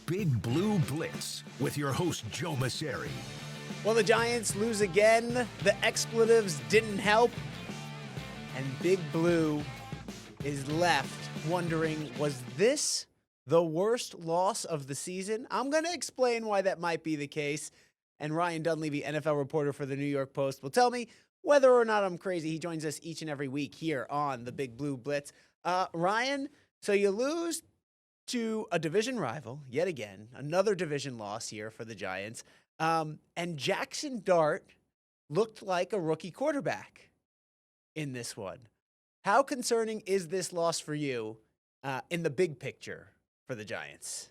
Big Blue Blitz with your host, Joe Mauceri. Well, the Giants lose again. The expletives didn't help. And Big Blue is left wondering, was this the worst loss of the season? I'm going to explain why that might be the case. And Ryan Dunleavy, NFL reporter for the New York Post, will tell me whether or not I'm crazy. He joins us each and every week here on the Big Blue Blitz. Ryan, so you lose to a division rival, yet again, another division loss here for the Giants. And Jaxson Dart looked like a rookie quarterback in this one. How concerning is this loss for you in the big picture for the Giants?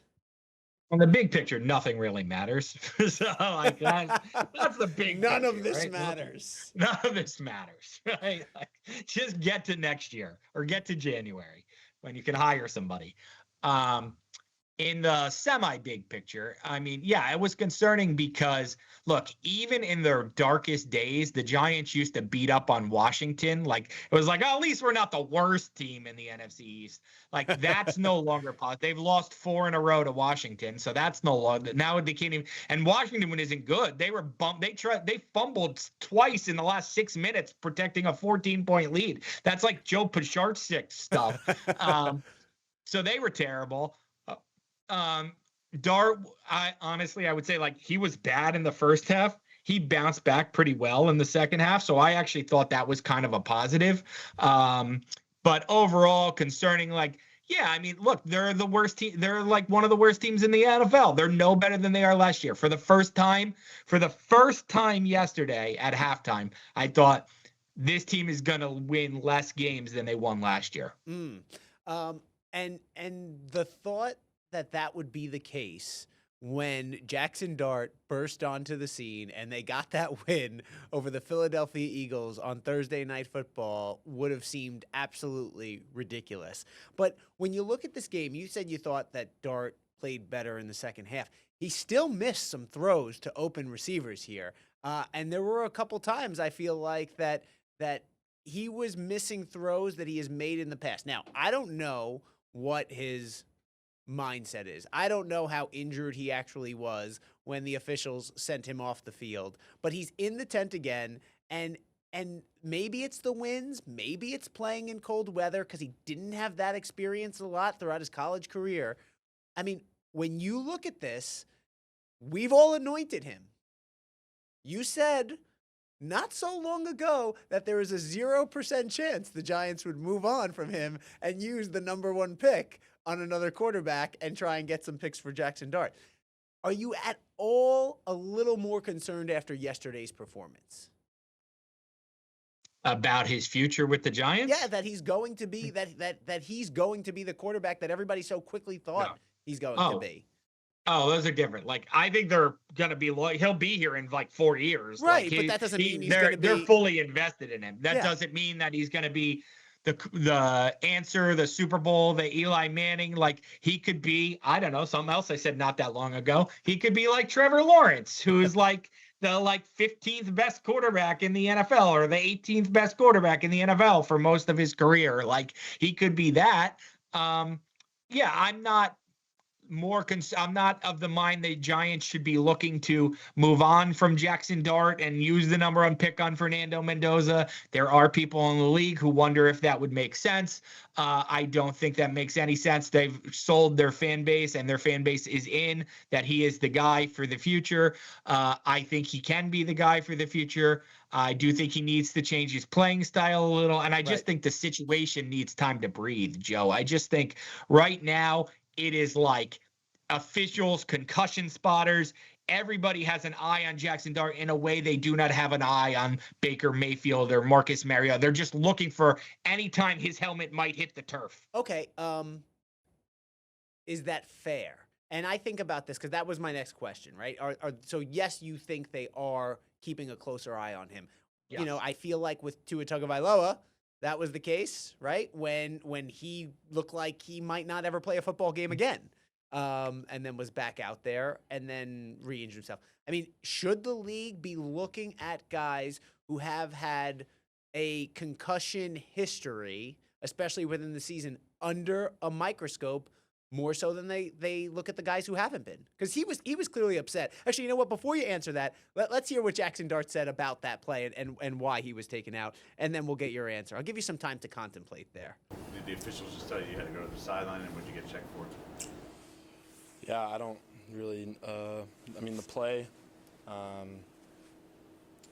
On the big picture, nothing really matters. So like that's the big None picture, of this right? matters. None of this matters, right? Like, just get to next year or get to January when you can hire somebody. In the semi-big picture, I mean, yeah, it was concerning because, look, even in their darkest days, the Giants used to beat up on Washington. Like, it was like, oh, at least we're not the worst team in the NFC East. Like, that's no longer possible. They've lost 4 in a row to Washington, so that's no longer. Now they can't even. And Washington isn't good. They were bumped. They fumbled twice in the last 6 minutes, protecting a 14-point lead. That's like Joe Pacharczyk stuff. So they were terrible. Dart, I would say, like, he was bad in the first half. He bounced back pretty well in the second half. So I actually thought that was kind of a positive. But overall concerning, like, yeah, I mean, look, they're the worst team. They're like one of the worst teams in the NFL. They're no better than they are last year. For the first time yesterday at halftime, I thought this team is going to win less games than they won last year. And the thought that would be the case when Jaxson Dart burst onto the scene and they got that win over the Philadelphia Eagles on Thursday Night Football would have seemed absolutely ridiculous. But when you look at this game, you said you thought that Dart played better in the second half. He still missed some throws to open receivers here. And there were a couple times I feel like that he was missing throws that he has made in the past. Now, I don't know what his mindset is. I don't know how injured he actually was when the officials sent him off the field, but he's in the tent again, and maybe it's the winds, maybe it's playing in cold weather because he didn't have that experience a lot throughout his college career. I mean, when you look at this, we've all anointed him. You said not so long ago that there was a 0% chance the Giants would move on from him and use the number 1 pick on another quarterback and try and get some picks for Jaxson Dart. Are you at all a little more concerned after yesterday's performance About his future with the Giants? Yeah, that he's going to be that he's going to be the quarterback that everybody so quickly thought he's going to be. Oh, those are different. Like, I think they're going to be he'll be here in like 4 years. Right, like but that doesn't mean he's going to be. They're fully invested in him. That doesn't mean that he's going to be the answer, the Super Bowl, the Eli Manning. Like, he could be, I don't know, something else I said not that long ago. He could be like Trevor Lawrence, who is like the 15th best quarterback in the NFL or the 18th best quarterback in the NFL for most of his career. Like, he could be that. Yeah, I'm not I'm not of the mind the Giants should be looking to move on from Jaxson Dart and use the number 1 pick on Fernando Mendoza. There are people in the league who wonder if that would make sense. I don't think that makes any sense. They've sold their fan base, and their fan base is in that he is the guy for the future. I think he can be the guy for the future. I do think he needs to change his playing style a little, and I just think the situation needs time to breathe, Joe. I just think right now it is like officials, concussion spotters. Everybody has an eye on Jaxson Dart in a way they do not have an eye on Baker Mayfield or Marcus Mariota. They're just looking for any time his helmet might hit the turf. Okay, is that fair? And I think about this because that was my next question, right? So yes, you think they are keeping a closer eye on him. Yes. You know, I feel like with Tua Tagovailoa, that was the case, right? When he looked like he might not ever play a football game again, and then was back out there and then re-injured himself. I mean, should the league be looking at guys who have had a concussion history, especially within the season, under a microscope more so than they look at the guys who haven't been. Because he was clearly upset. Actually, you know what? Before you answer that, let's hear what Jaxson Dart said about that play and why he was taken out, and then we'll get your answer. I'll give you some time to contemplate there. Did the officials just tell you you had to go to the sideline, and what did you get checked for? Yeah, I don't really. The play.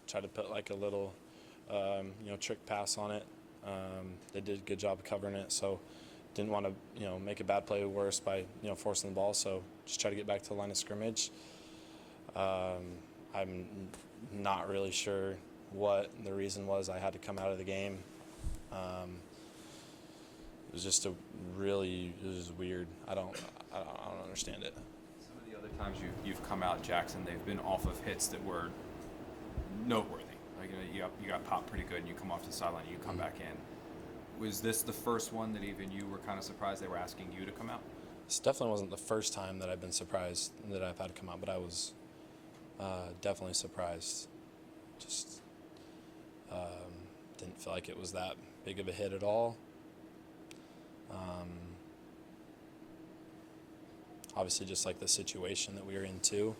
Tried to put like a little, trick pass on it. They did a good job of covering it, so didn't want to, make a bad play worse by, forcing the ball. So just try to get back to the line of scrimmage. I'm not really sure what the reason was I had to come out of the game. It was just it was weird. I don't understand it. Some of the other times you've come out, Jackson, they've been off of hits that were noteworthy. Like you got popped pretty good, and you come off the sideline, and you come back in. Was this the first one that even you were kind of surprised they were asking you to come out? This definitely wasn't the first time that I've been surprised that I've had to come out, but I was definitely surprised. Just didn't feel like it was that big of a hit at all. Obviously, just like the situation that we were in too.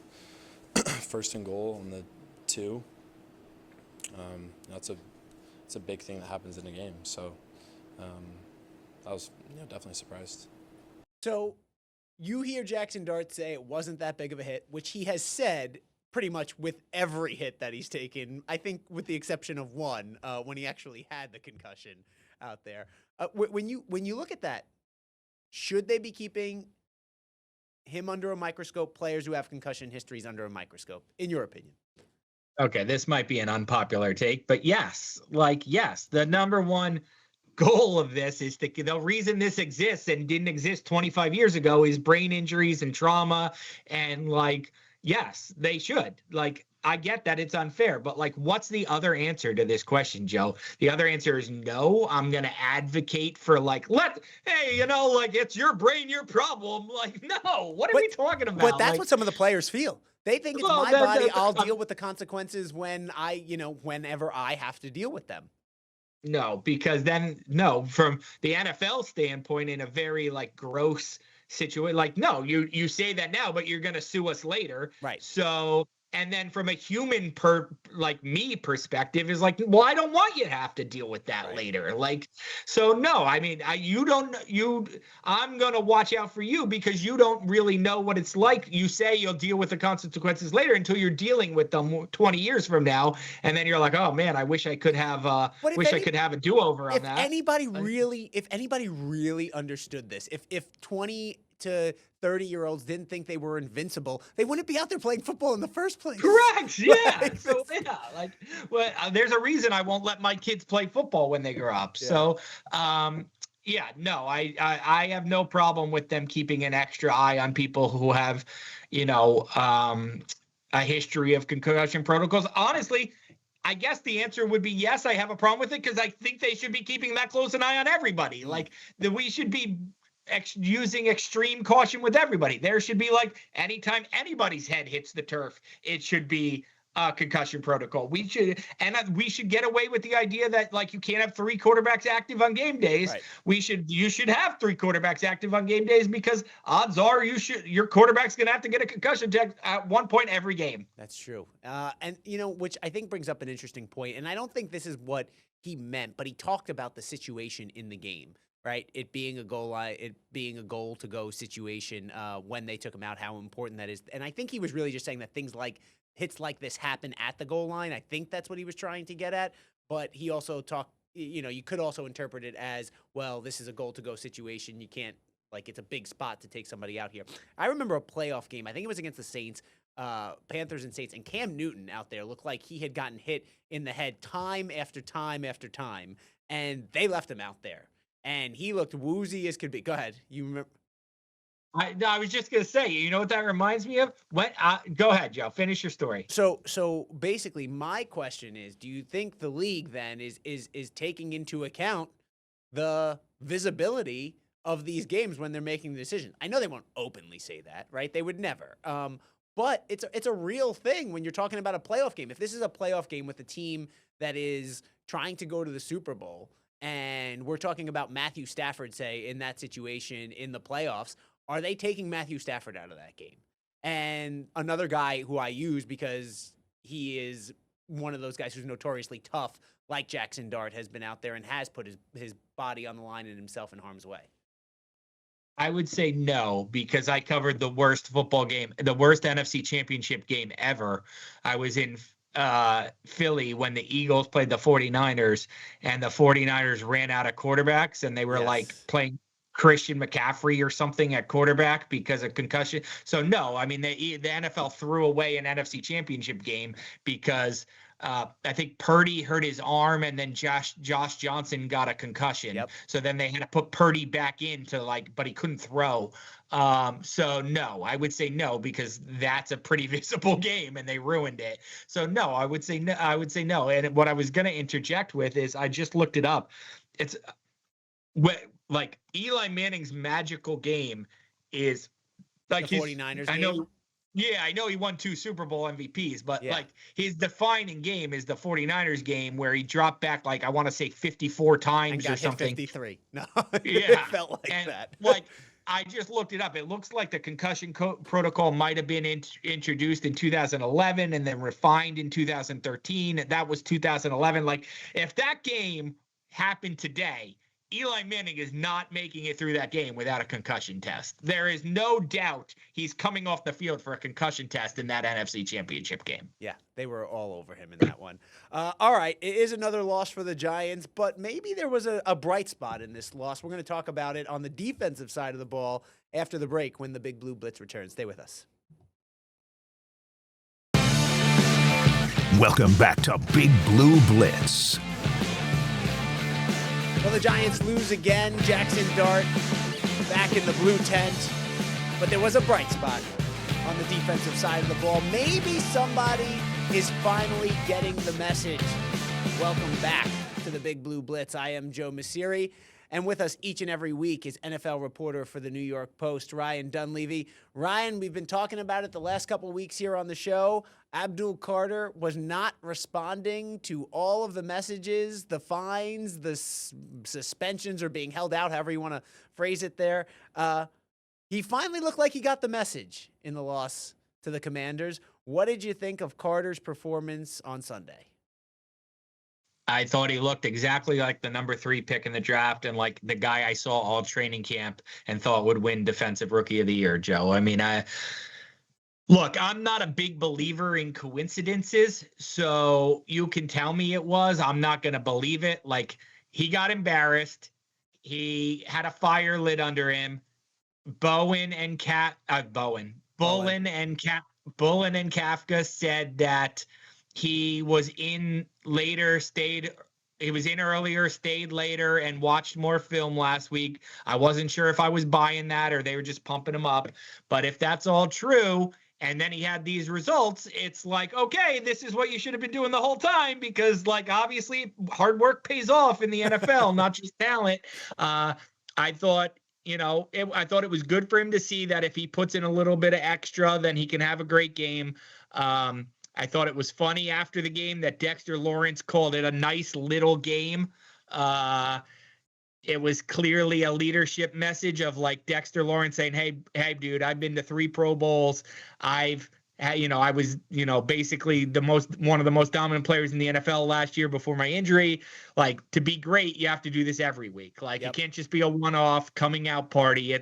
First and goal on the 2. It's a big thing that happens in a game. So I was definitely surprised. So you hear Jaxson Dart say it wasn't that big of a hit, which he has said pretty much with every hit that he's taken, I think with the exception of one, when he actually had the concussion out there. When you look at that, should they be keeping him under a microscope, players who have concussion histories under a microscope, in your opinion? Okay, this might be an unpopular take, but yes, the number one goal of this is the reason this exists and didn't exist 25 years ago is brain injuries and trauma. And yes, they should. I get that it's unfair, but what's the other answer to this question, Joe? The other answer is no. I'm going to advocate for it's your brain, your problem. No, what are we talking about? But that's what some of the players feel. They think it's my body. I'll deal with the consequences whenever I have to deal with them. No, because from the NFL standpoint, in a very gross situation, no, you say that now, but you're going to sue us later. Right. So, and then from a human me perspective is well, I don't want you to have to deal with that later. So no, I'm going to watch out for you because you don't really know what it's like. You say you'll deal with the consequences later until you're dealing with them 20 years from now. And then you're like, oh man, I wish I could have, I could have a do-over on that. If anybody really understood this, if 20 to 30-year-olds didn't think they were invincible, they wouldn't be out there playing football in the first place. Correct. Yeah. There's a reason I won't let my kids play football when they grow up. Yeah. So, I have no problem with them keeping an extra eye on people who have, a history of concussion protocols. Honestly, I guess the answer would be yes, I have a problem with it because I think they should be keeping that close an eye on everybody. We should be using extreme caution with everybody. There should be anytime anybody's head hits the turf, it should be a concussion protocol. We should get away with the idea that you can't have 3 quarterbacks active on game days. Right. You should have 3 quarterbacks active on game days because odds are your quarterback's gonna have to get a concussion check at one point every game. That's true. And which I think brings up an interesting point. And I don't think this is what he meant, but he talked about the situation in the game. Right, it being a goal to go situation when they took him out, how important that is. And I think he was really just saying that things hits like this happen at the goal line. I think that's what he was trying to get at. But he also talked, you could also interpret it as, well, this is a goal to go situation. You can't, it's a big spot to take somebody out here. I remember a playoff game. I think it was against the Saints, Panthers and Saints, and Cam Newton out there looked like he had gotten hit in the head time after time after time, and they left him out there. And he looked woozy as could be. Go ahead. You remember? I was just gonna say, you know what that reminds me of? Go ahead, Joe. Finish your story. So basically, my question is: do you think the league then is taking into account the visibility of these games when they're making the decision? I know they won't openly say that, right? They would never. But it's a real thing when you're talking about a playoff game. If this is a playoff game with a team that is trying to go to the Super Bowl. And we're talking about Matthew Stafford, say, in that situation in the playoffs. Are they taking Matthew Stafford out of that game? And another guy who I use because he is one of those guys who's notoriously tough, like Jaxson Dart, has been out there and has put his body on the line and himself in harm's way. I would say no, because I covered the worst football game, the worst NFC championship game ever. I was in Philly when the Eagles played the 49ers, and the 49ers ran out of quarterbacks, and they were like playing Christian McCaffrey or something at quarterback because of concussion. So no, I mean, the NFL threw away an NFC championship game because I think Purdy hurt his arm, and then Josh Johnson got a concussion. Yep. So then they had to put Purdy back in but he couldn't throw. So no, I would say no, because that's a pretty visible game and they ruined it. So no, I would say no. And what I was going to interject with is I just looked it up. It's like Eli Manning's magical game is like the 49ers I know. game? Yeah, I know he won 2 Super Bowl MVPs, but Yeah. like his defining game is the 49ers game where he dropped back, like, I want to say 54 And times got or hit something. 53. No, Yeah. it felt like And that. like, I just looked it up. It looks like the concussion protocol might have been introduced in 2011 and then refined in 2013. That was 2011. Like, if that game happened today, Eli Manning is not making it through that game without a concussion test. There is no doubt he's coming off the field for a concussion test in that NFC Championship game. Yeah, they were all over him in that one. All right, it is another loss for the Giants, but maybe there was a bright spot in this loss. We're going to talk about it on the defensive side of the ball after the break when the Big Blue Blitz returns. Stay with us. Welcome back to Big Blue Blitz. Well, the Giants lose again. Jaxson Dart back in the blue tent. But there was a bright spot on the defensive side of the ball. Maybe somebody is finally getting the message. Welcome back to the Big Blue Blitz. I am Joe Mauceri. And with us each and every week is NFL reporter for the New York Post, Ryan Dunleavy. Ryan, we've been talking about it the last couple of weeks here on the show. Abdul Carter was not responding to all of the messages, the fines, the suspensions are being held out, however you want to phrase it there. He finally looked like he got the message in the loss to the Commanders. What did you think of Carter's performance on Sunday? I thought he looked exactly like the number 3 pick in the draft and like the guy I saw all training camp and thought would win Defensive Rookie of the Year, Joe. I mean, look, I'm not a big believer in coincidences, so you can tell me it was. I'm not going to believe it. Like, he got embarrassed. He had a fire lit under him. Bullen and Kafka said that he was in later, he was in earlier, stayed later, and watched more film last week. I wasn't sure if I was buying that or they were just pumping him up. But if that's all true, and then he had these results, it's like, okay, this is what you should have been doing the whole time, because, like, obviously hard work pays off in the NFL, not just talent. I thought it was good for him to see that if he puts in a little bit of extra, then he can have a great game. I thought it was funny after the game that Dexter Lawrence called it a nice little game. It was clearly a leadership message of like Dexter Lawrence saying, hey, dude, I've been to 3 Pro Bowls. I was, basically one of the most dominant players in the NFL last year before my injury. Like, to be great, you have to do this every week. Like, It can't just be a one-off coming out party.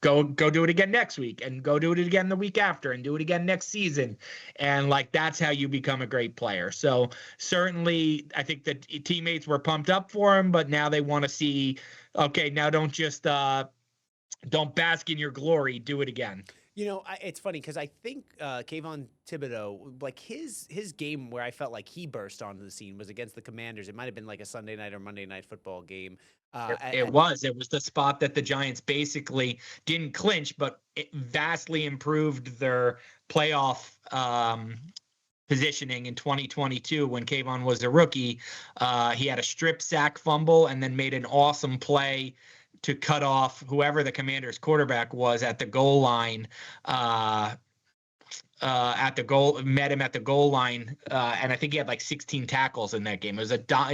Go do it again next week, and go do it again the week after, and do it again next season. And like, that's how you become a great player. So certainly, I think that teammates were pumped up for him, but now they want to see, okay, now don't just don't bask in your glory. Do it again. It's funny because I think Kayvon Thibodeau, like his game where I felt like he burst onto the scene was against the Commanders. It might have been like a Sunday night or Monday night football game. It was the spot that the Giants basically didn't clinch, but it vastly improved their playoff positioning in 2022 when Kayvon was a rookie. He had a strip sack fumble and then made an awesome play to cut off whoever the Commanders quarterback was at the goal line, met him at the goal line. And I think he had like 16 tackles in that game. It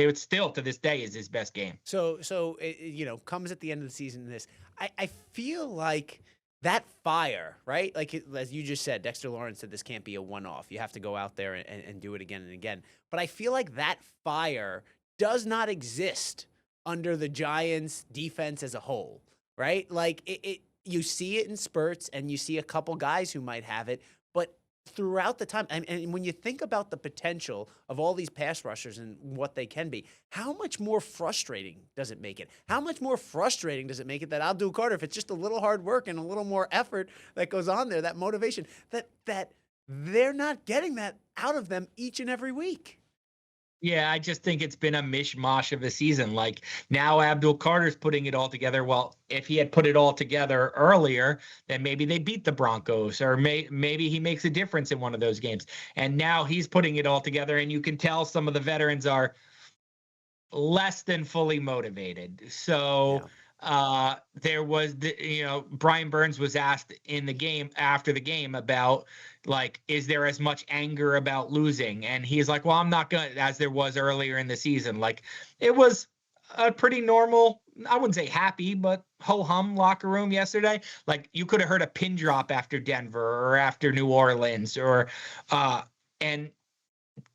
was still to this day is his best game. So it, comes at the end of the season. I feel like that fire, right? Like as you just said, Dexter Lawrence said this can't be a one-off. You have to go out there and do it again and again. But I feel like that fire does not exist under the Giants defense as a whole, right? Like you see it in spurts and you see a couple guys who might have it, but throughout the time, and when you think about the potential of all these pass rushers and what they can be, how much more frustrating does it make it? How much more frustrating does it make it that Abdul Carter, if it's just a little hard work and a little more effort that goes on there, that motivation, that they're not getting that out of them each and every week? Yeah, I just think it's been a mishmash of a season. Like now Abdul Carter's putting it all together. Well, if he had put it all together earlier, then maybe they beat the Broncos, or maybe he makes a difference in one of those games. And now he's putting it all together, and you can tell some of the veterans are less than fully motivated. So there was Brian Burns was asked in the game, after the game, about like, is there as much anger about losing? And he's like, well, I'm not going to, as there was earlier in the season. Like it was a pretty normal, I wouldn't say happy, but ho-hum locker room yesterday. Like you could have heard a pin drop after Denver or after New Orleans, or and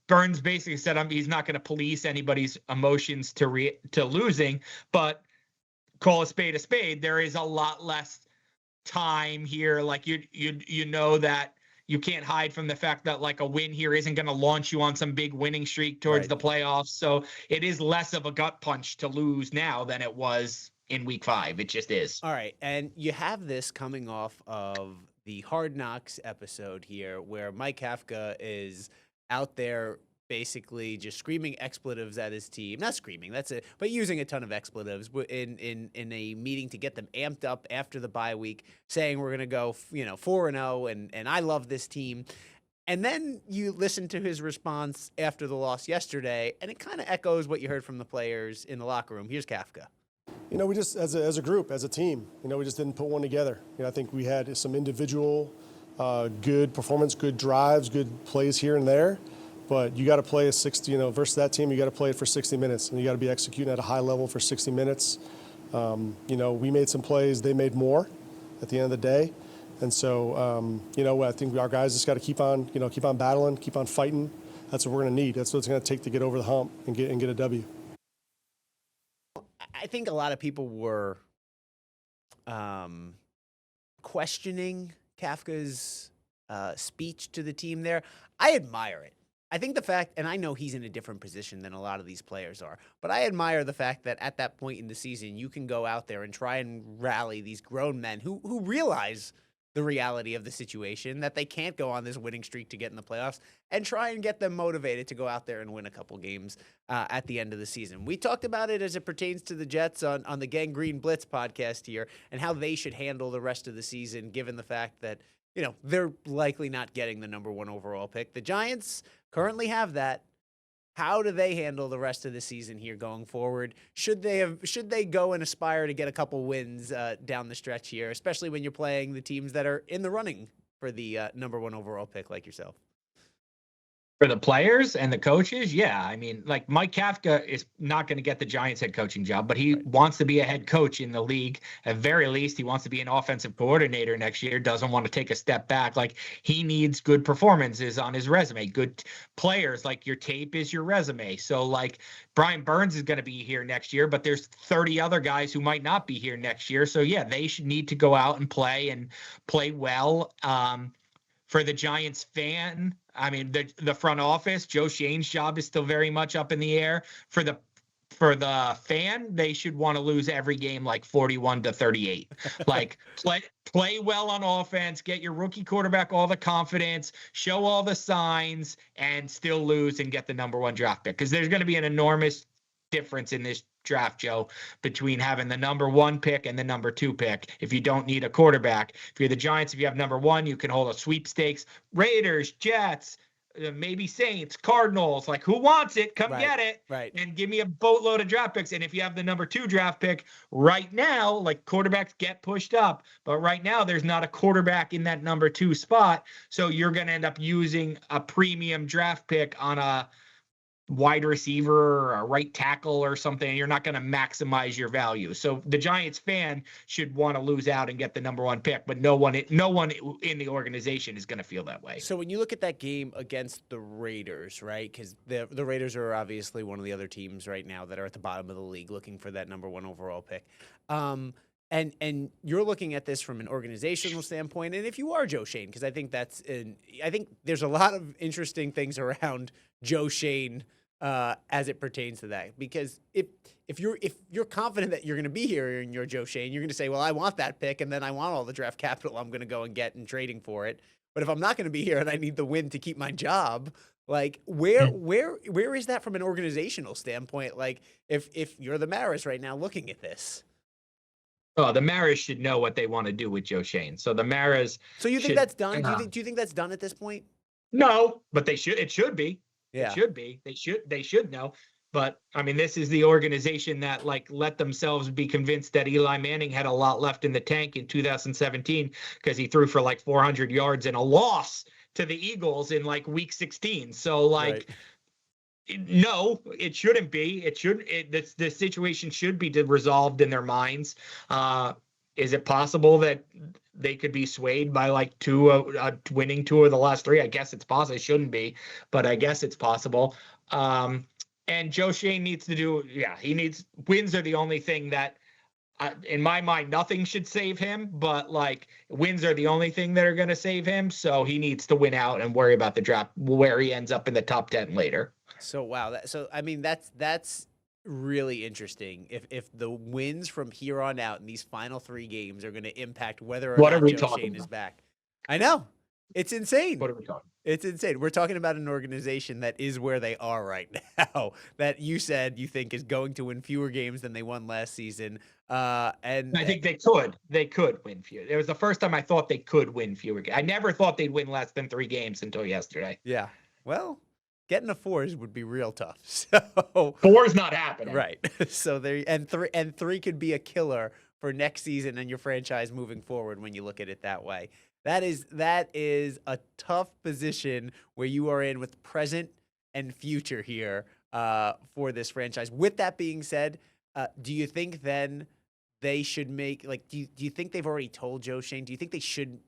Burns basically said he's not going to police anybody's emotions to losing, but call a spade a spade. There is a lot less time here. Like you know that you can't hide from the fact that like a win here isn't going to launch you on some big winning streak towards the playoffs. So it is less of a gut punch to lose now than it was in week 5. It just is. All right. And you have this coming off of the Hard Knocks episode here where Mike Kafka is out there basically just screaming expletives at his team. Not screaming, that's it, but using a ton of expletives in a meeting to get them amped up after the bye week, saying we're going to go 4-0 and I love this team. And then you listen to his response after the loss yesterday, and it kind of echoes what you heard from the players in the locker room. Here's Kafka. We just, as a group, as a team, we just didn't put one together. I think we had some individual good performance, good drives, good plays here and there. But you got to play a 60, versus that team, you got to play it for 60 minutes, and you got to be executing at a high level for 60 minutes. We made some plays, they made more at the end of the day. And so, I think our guys just got to keep on battling, keep on fighting. That's what we're going to need. That's what it's going to take to get over the hump and get a W. I think a lot of people were questioning Kafka's speech to the team there. I admire it. I think the fact, and I know he's in a different position than a lot of these players are, but I admire the fact that at that point in the season, you can go out there and try and rally these grown men who realize the reality of the situation, that they can't go on this winning streak to get in the playoffs, and try and get them motivated to go out there and win a couple games at the end of the season. We talked about it as it pertains to the Jets on the Gangrene Blitz podcast here, and how they should handle the rest of the season, given the fact that they're likely not getting the number 1 overall pick. The Giants currently have that. How do they handle the rest of the season here going forward? Should they go and aspire to get a couple wins down the stretch here, especially when you're playing the teams that are in the running for the number 1 overall pick like yourself? For the players and the coaches, yeah. I mean, like Mike Kafka is not going to get the Giants head coaching job, but he wants to be a head coach in the league. At very least, he wants to be an offensive coordinator next year, doesn't want to take a step back. Like he needs good performances on his resume, good players. Like your tape is your resume. So like Brian Burns is going to be here next year, but there's 30 other guys who might not be here next year. So yeah, they should need to go out and play well. For the Giants fan, I mean, the front office, Joe Shane's job is still very much up in the air. For the fan, they should want to lose every game like 41-38. Like play well on offense, get your rookie quarterback all the confidence, show all the signs, and still lose and get the number 1 draft pick. Because there's going to be an enormous difference in this draft, Joe, between having the number 1 pick and the number 2 pick. If you don't need a quarterback, if you're the Giants, if you have number 1, you can hold a sweepstakes. Raiders, Jets, maybe Saints, Cardinals, like who wants it? Come get it. Right. And give me a boatload of draft picks. And if you have the number 2 draft pick right now, like quarterbacks get pushed up, but right now there's not a quarterback in that number 2 spot. So you're going to end up using a premium draft pick on a wide receiver or a right tackle or something. You're not going to maximize your value. So the Giants fan should want to lose out and get the number 1 pick, but no one in the organization is going to feel that way. So when you look at that game against the Raiders, right? Because the Raiders are obviously one of the other teams right now that are at the bottom of the league looking for that number 1 overall pick. And you're looking at this from an organizational standpoint, and if you are Joe Schoen, because I think there's a lot of interesting things around Joe Schoen as it pertains to that. Because if you're confident that you're going to be here and you're Joe Schoen, you're going to say, well, I want that pick, and then I want all the draft capital I'm going to go and get and trading for it. But if I'm not going to be here and I need the win to keep my job, like where is that from an organizational standpoint? Like if you're the Maras right now looking at this. Oh, the Maras should know what they want to do with Joe Schoen. So the Maras. So you think that's done? Do you think that's done at this point? No, but they should. It should be. Yeah. It should be. They should know. But I mean, this is the organization that like let themselves be convinced that Eli Manning had a lot left in the tank in 2017 because he threw for like 400 yards and a loss to the Eagles in like week 16. So like. Right. No, it shouldn't be. The situation should be resolved in their minds. Is it possible that they could be swayed by like winning 2 of the last 3? I guess it's possible. It shouldn't be, but I guess it's possible. And Joe Schoen needs to do. Yeah, wins are the only thing that, in my mind, nothing should save him. But like wins are the only thing that are going to save him. So he needs to win out and worry about the draft where he ends up in the top 10 later. So wow, I mean that's really interesting. If the wins from here on out in these final 3 games are going to impact whether or not Joe Schoen is back, I know it's insane. What are we talking? It's insane. We're talking about an organization that is where they are right now. That you said you think is going to win fewer games than they won last season. And I think they could. They could win fewer. It was the first time I thought they could win fewer games. I never thought they'd win less than 3 games until yesterday. Yeah. Well. Getting a 4s would be real tough. So 4's not happening. Right. So three could be a killer for next season and your franchise moving forward when you look at it that way. That is a tough position where you are in with present and future here for this franchise. With that being said, do you think then they should make do you think they've already told Joe Schoen? Do you think they should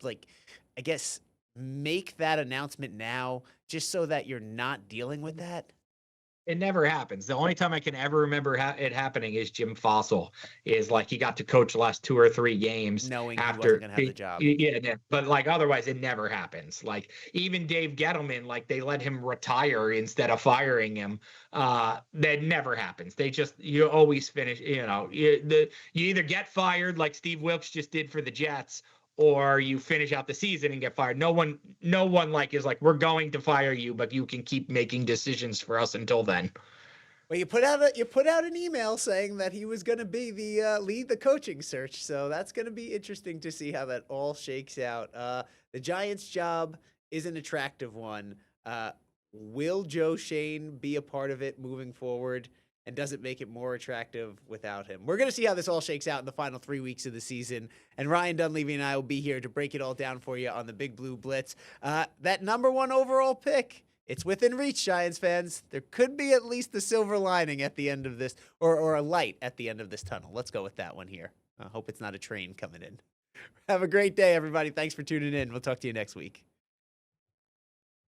make that announcement now just so that you're not dealing with that? It never happens. The only time I can ever remember it happening is Jim Fossil. Is like he got to coach the last 2 or 3 games knowing after he wasn't gonna have the job. Yeah, but like otherwise it never happens. Like even Dave Gettleman, like they let him retire instead of firing him. That never happens. You always finish. You either get fired like Steve Wilkes just did for the Jets, or you finish out the season and get fired. No one is like, we're going to fire you, but you can keep making decisions for us until then. Well, you put out an email saying that he was going to be the lead the coaching search. So that's going to be interesting to see how that all shakes out. The Giants' job is an attractive one. Will Joe Schoen be a part of it moving forward? And does it make it more attractive without him? We're going to see how this all shakes out in the final 3 weeks of the season. And Ryan Dunleavy and I will be here to break it all down for you on the Big Blue Blitz. That number 1 overall pick, it's within reach, Giants fans. There could be at least the silver lining at the end of this, or a light at the end of this tunnel. Let's go with that one here. I hope it's not a train coming in. Have a great day, everybody. Thanks for tuning in. We'll talk to you next week.